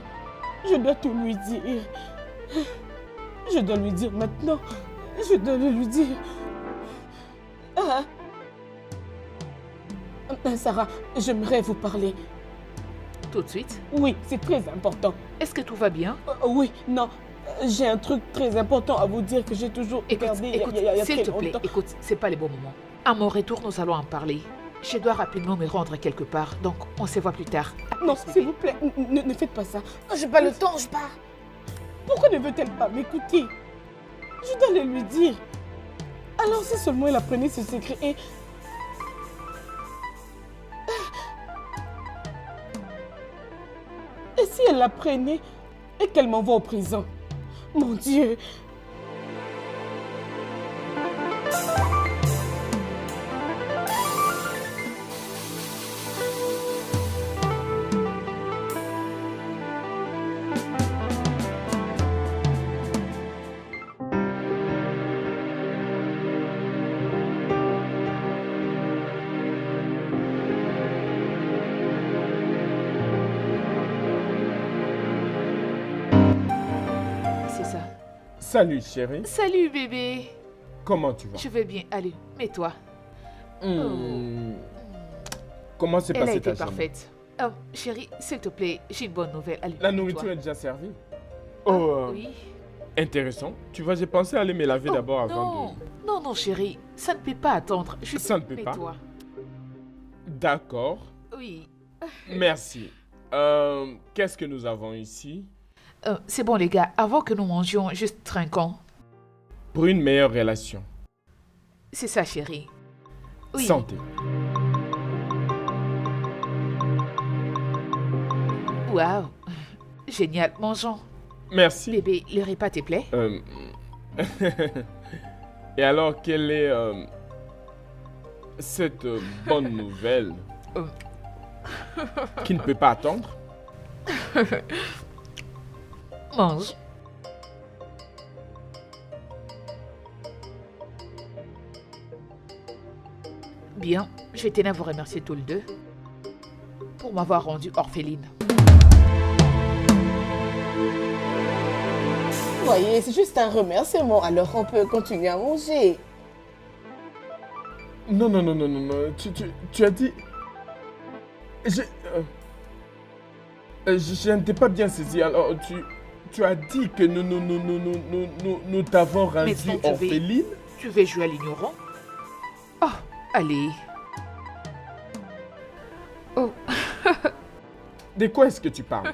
Je dois tout lui dire. Je dois lui dire maintenant. Je dois le lui dire. Ah. Sarah, j'aimerais vous parler. Tout de suite? Oui, c'est très important. Est-ce que tout va bien? Oui, non. J'ai un truc très important à vous dire que j'ai toujours gardé il y a s'il très te plaît, longtemps. écoute, c'est pas les bons moments. À mon retour, nous allons en parler. Je dois rapidement me rendre quelque part, donc on se voit plus tard. Non, Plus, s'il bébé. vous plaît, ne faites pas ça. J'ai pas le temps, je pars. Pourquoi ne veut-elle pas m'écouter? Je dois le lui dire. Alors si seulement elle apprenait ce secret et... Et si elle l'apprenait et qu'elle m'envoie en prison? Mon Dieu! C'est ça. Salut chérie, Salut bébé. comment tu vas? Je vais bien. Allez, mets-toi. Comment s'est Elle a passée été ta journée? parfaite. Chérie, s'il te plaît, j'ai une bonne nouvelle. Allez, La mets-toi. nourriture est déjà servie? Ah, Oh, oui. intéressant. Tu vois, j'ai pensé aller me laver Oh, d'abord avant non. de... Non, non, chérie, ça ne peut pas attendre. Ça ne peut pas. Mets-toi. D'accord, Oui. merci. Qu'est-ce que nous avons ici? C'est bon, les gars, avant que nous mangions, juste trinquons. Pour une meilleure relation. C'est ça, chérie. Oui. Santé. Waouh. Génial, mangeons. Merci. Bébé, le repas te plaît? Et alors, quelle est cette bonne nouvelle qui ne peut pas attendre? Mange. Bien, je tenais à vous remercier tous les deux pour m'avoir rendue orpheline. Voyez, c'est juste un remerciement, alors on peut continuer à manger. Non, non, non, non, non, non. Tu as dit... Je ne t'ai pas bien saisi. Alors, tu as dit que nous t'avons rendu Maintenant, tu veux- orpheline? Tu veux jouer à l'ignorant? Oh, allez. Oh, De quoi est-ce que tu parles?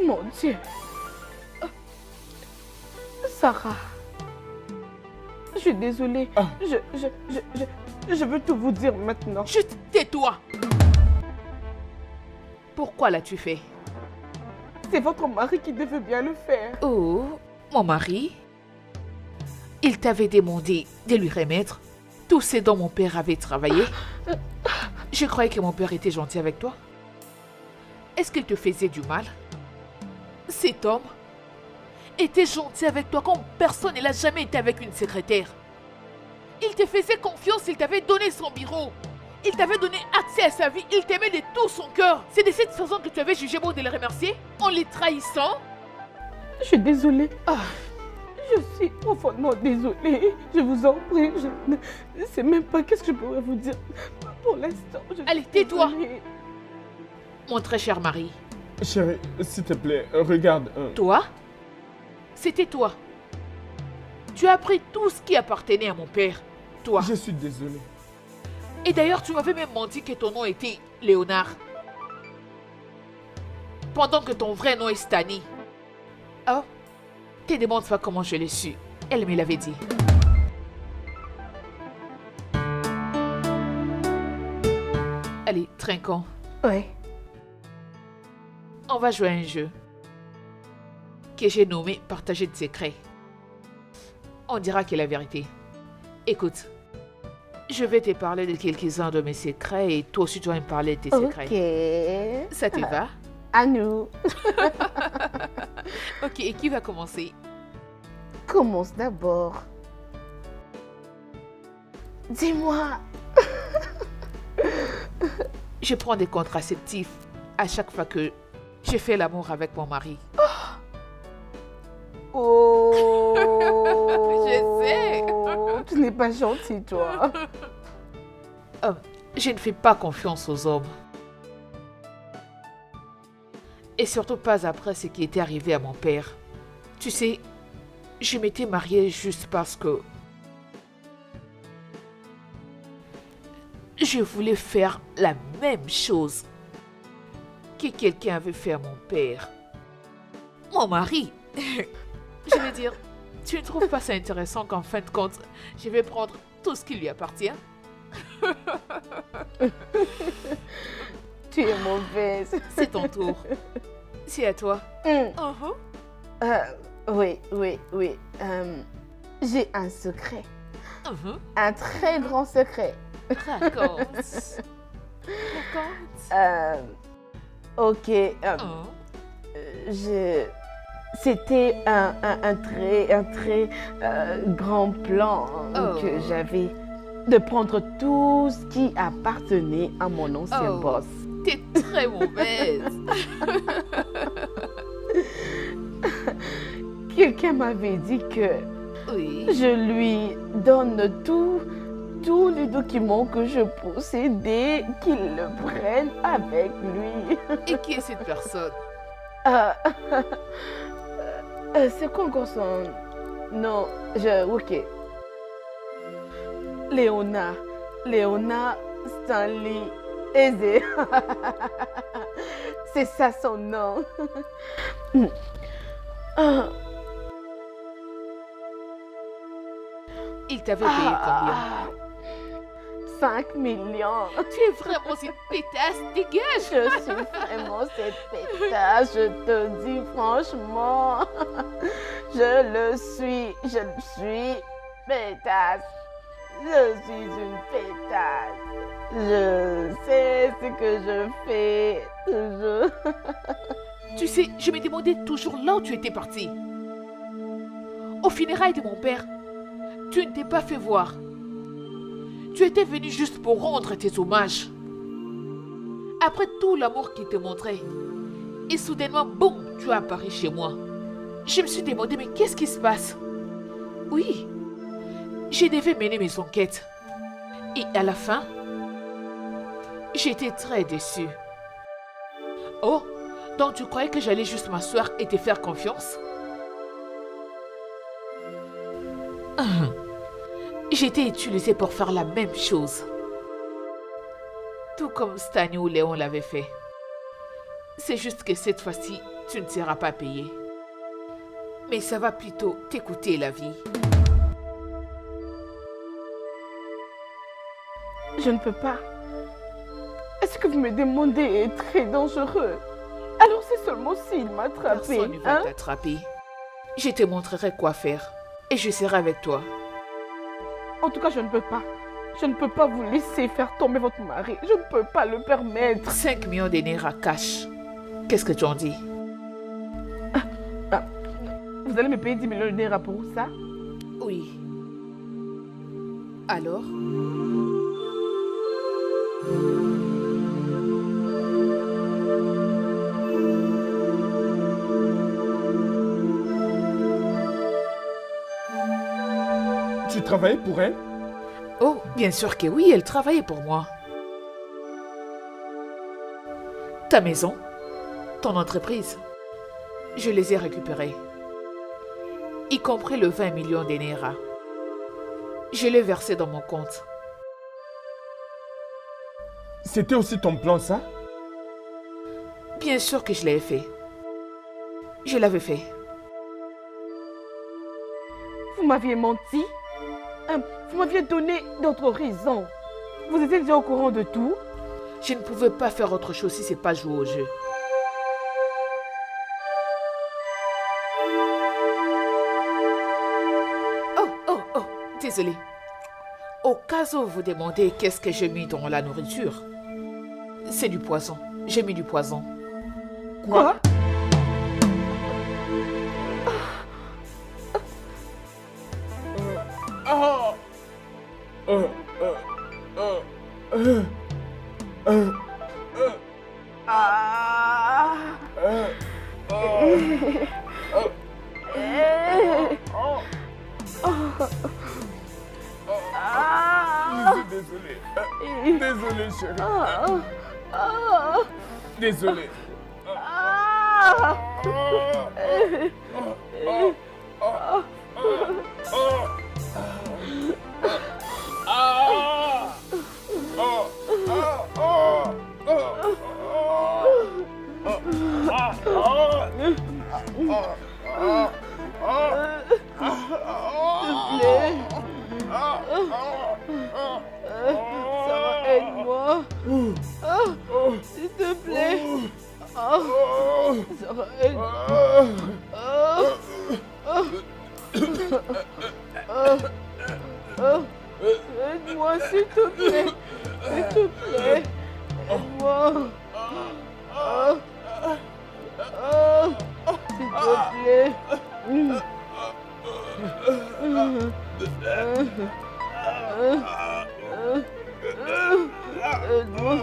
Mon Dieu. Sarah. Je suis désolée. Ah. Je veux tout vous dire maintenant. juste tais-toi. Pourquoi l'as-tu fait? C'est votre mari qui devait bien le faire. Oh, mon mari? Il t'avait demandé de lui remettre tout ce dont mon père avait travaillé. Je croyais que mon père était gentil avec toi. Est-ce qu'il te faisait du mal? Cet homme était gentil avec toi comme personne ne l'a jamais été avec une secrétaire. Il te faisait confiance, il t'avait donné son bureau. Il t'avait donné accès à sa vie, il t'aimait de tout son cœur. C'est de cette façon que tu avais jugé bon de le remercier? En les trahissant? Je suis désolée. Je suis profondément désolée. Je vous en prie. Je ne sais même pas qu'est-ce que je pourrais vous dire. Pour l'instant, je suis Allez, tais-toi. désolée. Mon très cher mari. Chérie, s'il te plaît, regarde. Toi? C'était toi. Tu as pris tout ce qui appartenait à mon père. Toi. Je suis désolé. Et d'ailleurs, tu m'avais même menti que ton nom était Léonard. Pendant que ton vrai nom est Stani. Oh, te demande pas comment je l'ai su. Elle me l'avait dit. Allez, trinquons. Ouais. On va jouer à un jeu. que j'ai nommé partager de secrets. On dira que la vérité. Écoute, je vais te parler de quelques-uns de mes secrets et toi aussi tu vas me parler de tes secrets. Ok. Ça te va? À nous. Ok, et qui va commencer? Commence d'abord. Dis-moi. Je prends des contraceptifs à chaque fois que je fais l'amour avec mon mari. Oh. Je sais. Tu n'es pas gentil, toi. Je ne fais pas confiance aux hommes. Et surtout pas après ce qui était arrivé à mon père. Tu sais, je m'étais mariée juste parce que je voulais faire la même chose que quelqu'un avait fait à mon père. Mon mari. Je veux dire, tu ne trouves pas ça intéressant qu'en fin de compte, je vais prendre tout ce qui lui appartient? Tu es mauvaise. C'est ton tour. C'est à toi. Oui. J'ai un secret. Un très grand secret. Raconte. Raconte. Ok. C'était un très grand plan que j'avais de prendre tout ce qui appartenait à mon ancien boss. T'es très mauvaise. Quelqu'un m'avait dit que Oui. je lui donne tous les documents que je possédais, qu'il le prenne avec lui. Et qui est cette personne? C'est quoi encore son nom? Ok. Léona Stanley Eze. C'est ça son nom. Il t'avait payé combien? 5 millions. Tu es vraiment une pétasse, dégage! Je suis vraiment cette pétasse, je te dis franchement. Je le suis pétasse. Je suis une pétasse. Je sais ce que je fais toujours. Tu sais, je me demandais toujours là où tu étais parti. Au funérailles de mon père, tu ne t'es pas fait voir. Tu étais venu juste pour rendre tes hommages. Après tout l'amour qu'il te montrait. Et soudainement, boum, tu as apparu chez moi. Je me suis demandé, mais qu'est-ce qui se passe? Oui, je devais mener mes enquêtes. Et à la fin, j'étais très déçue. Oh, donc tu croyais que j'allais juste m'asseoir et te faire confiance? J'étais utilisée pour faire la même chose. Tout comme Stanley ou Léon l'avait fait. C'est juste que cette fois-ci, tu ne seras pas payé. Mais ça va plutôt t'écouter la vie. Je ne peux pas. Est-ce que vous me demandez est très dangereux? Alors c'est seulement s'il m'attrape. Personne ne va t'attraper. Je te montrerai quoi faire. Et je serai avec toi. En tout cas, je ne peux pas. Je ne peux pas vous laisser faire tomber votre mari. Je ne peux pas le permettre. 5 millions de naira cash. Qu'est-ce que tu en dis? Vous allez me payer 10 millions de naira pour ça? Oui. Alors? Tu travaillais pour elle? Oh, bien sûr que oui, elle travaillait pour moi. Ta maison, ton entreprise, je les ai récupérées. Y compris le 20 millions de naira. Je l'ai versé dans mon compte. C'était aussi ton plan, ça? Bien sûr que je l'ai fait. Je l'avais fait. Vous m'aviez menti? Vous m'aviez donné d'autres raisons. Vous étiez déjà au courant de tout? Je ne pouvais pas faire autre chose si c'est pas jouer au jeu. Oh, désolé. Au cas où vous vous demandez qu'est-ce que j'ai mis dans la nourriture, c'est du poison. J'ai mis du poison. Quoi? Oh. Désolé. Désolé, chérie. Désolé. Sarah, aide-moi. S'il te plaît. Sarah, aide-moi, s'il te plaît. S'il te plaît. Aide-moi. S'il te plaît. Aide-moi.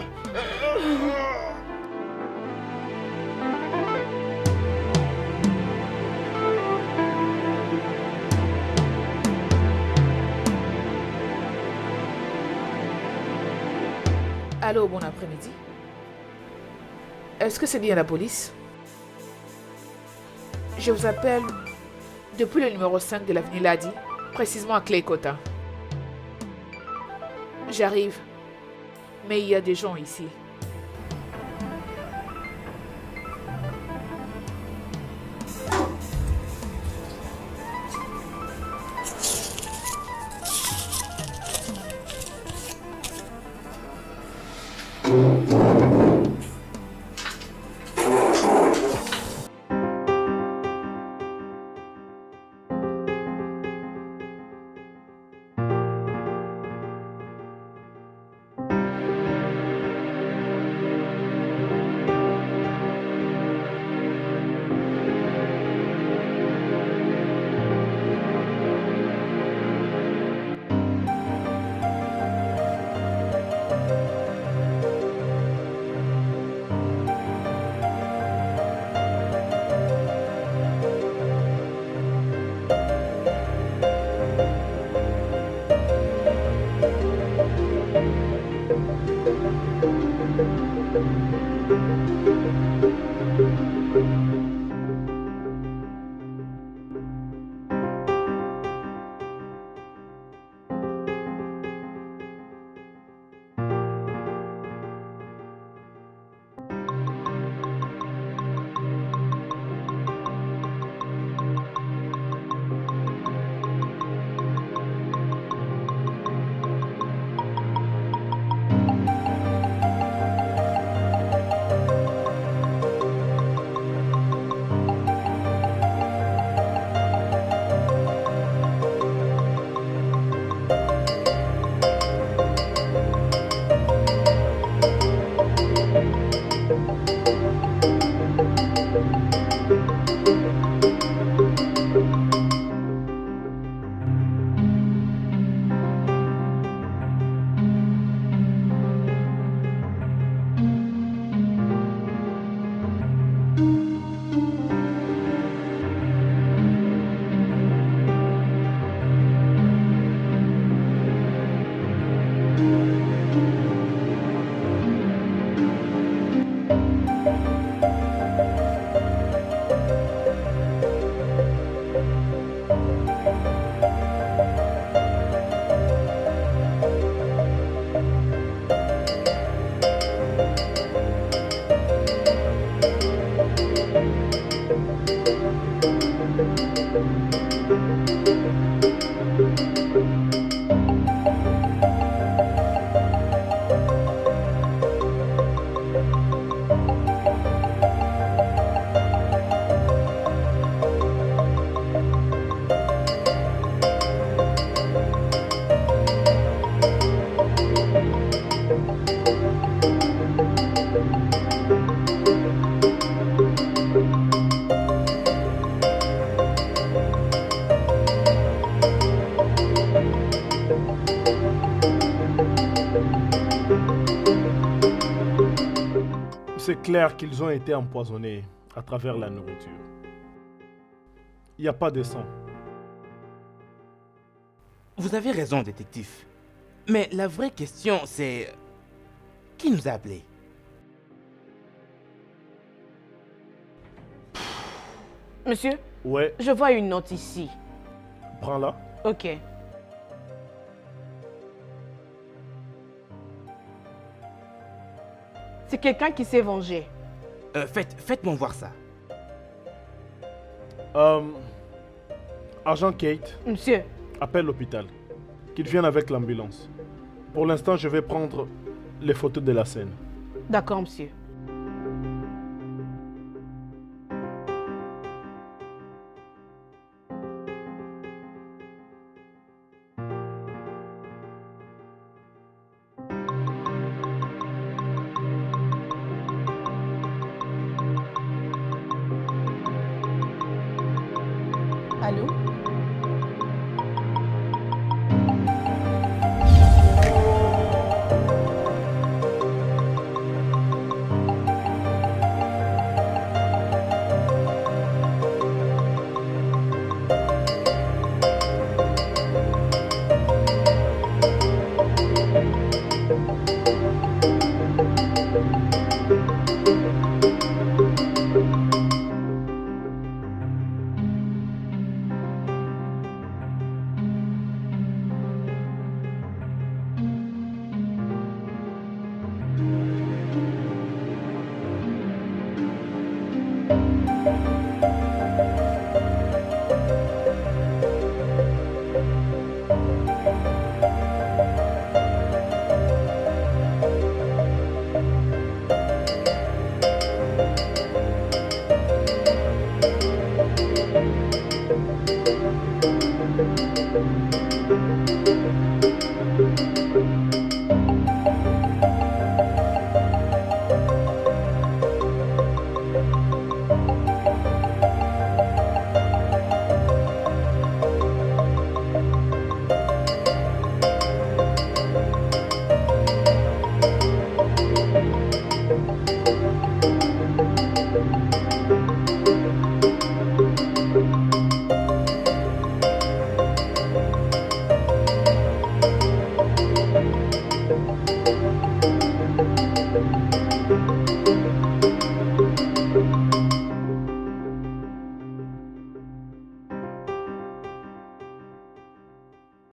Allô, bon après-midi. Est-ce que c'est bien la police? Je vous appelle depuis le numéro 5 de l'avenue Ladi, précisément à Clécota. J'arrive, mais il y a des gens ici. est clair qu'ils ont été empoisonnés à travers la nourriture. Il n'y a pas de sang. Vous avez raison, détective. Mais la vraie question, c'est... Qui nous a appelés? Monsieur, Ouais, je vois une note ici. prends-la. Ok. C'est quelqu'un qui s'est vengé. Faites-moi voir ça. Agent Kate, Monsieur, appelle l'hôpital. Qu'ils viennent avec l'ambulance. Pour l'instant, je vais prendre les photos de la scène. d'accord, monsieur.